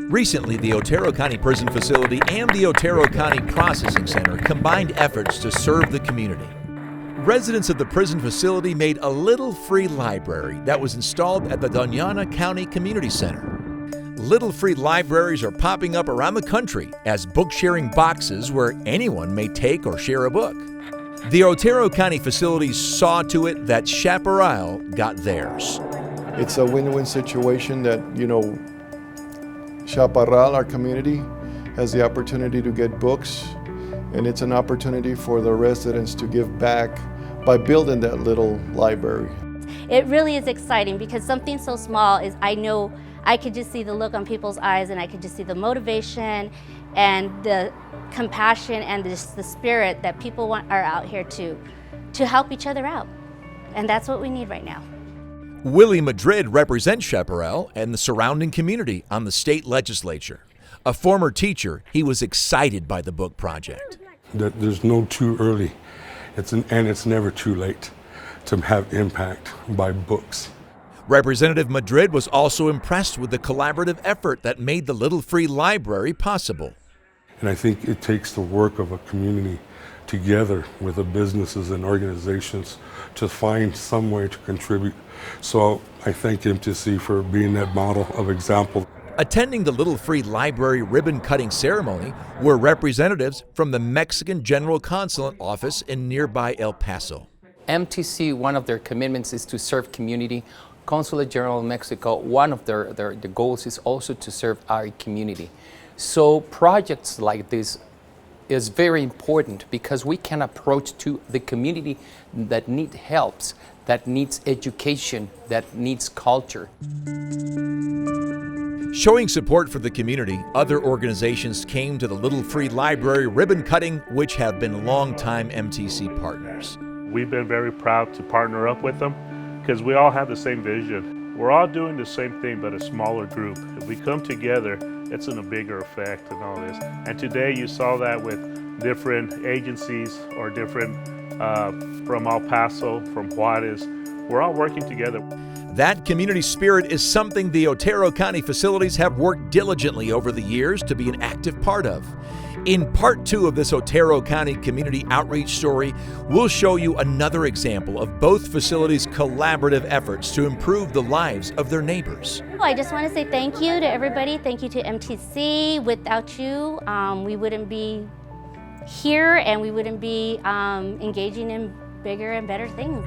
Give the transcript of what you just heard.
Recently, the Otero County Prison Facility and the Otero County Processing Center combined efforts to serve the community. Residents of the prison facility made a little free library that was installed at the DONA County Community Center. Little free libraries are popping up around the country as book-sharing boxes where anyone may take or share a book. The Otero County facilities saw to it that Chaparral got theirs. It's a win-win situation that, Chaparral, our community, has the opportunity to get books, and it's an opportunity for the residents to give back by building that little library. It really is exciting because something so small is, I know I could just see the look on people's eyes, and I could just see the motivation and the compassion and the spirit that people are out here to help each other out. And that's what we need right now. Willie Madrid represents Chaparral and the surrounding community on the state legislature. A former teacher, he was excited by the book project. That there's no too early, and it's never too late to have impact by books. Representative Madrid was also impressed with the collaborative effort that made the Little Free Library possible. And I think it takes the work of a community together with the businesses and organizations to find some way to contribute. So I thank MTC for being that model of example. Attending the Little Free Library ribbon-cutting ceremony were representatives from the Mexican General Consulate office in nearby El Paso. MTC, one of their commitments is to serve community. Consulate General of Mexico, one of their goals is also to serve our community. So projects like this is very important because we can approach to the community that needs help, that needs education, that needs culture. Showing support for the community, other organizations came to the Little Free Library ribbon cutting, which have been longtime MTC partners. We've been very proud to partner up with them because we all have the same vision. We're all doing the same thing, but a smaller group. If we come together, it's in a bigger effect and all this. And today you saw that with different agencies or different from El Paso, from Juarez. We're all working together. That community spirit is something the Otero County facilities have worked diligently over the years to be an active part of. In part 2 of this Otero County community outreach story, we'll show you another example of both facilities' collaborative efforts to improve the lives of their neighbors. I just want to say thank you to everybody. Thank you to MTC. Without you, we wouldn't be here and we wouldn't be engaging in bigger and better things.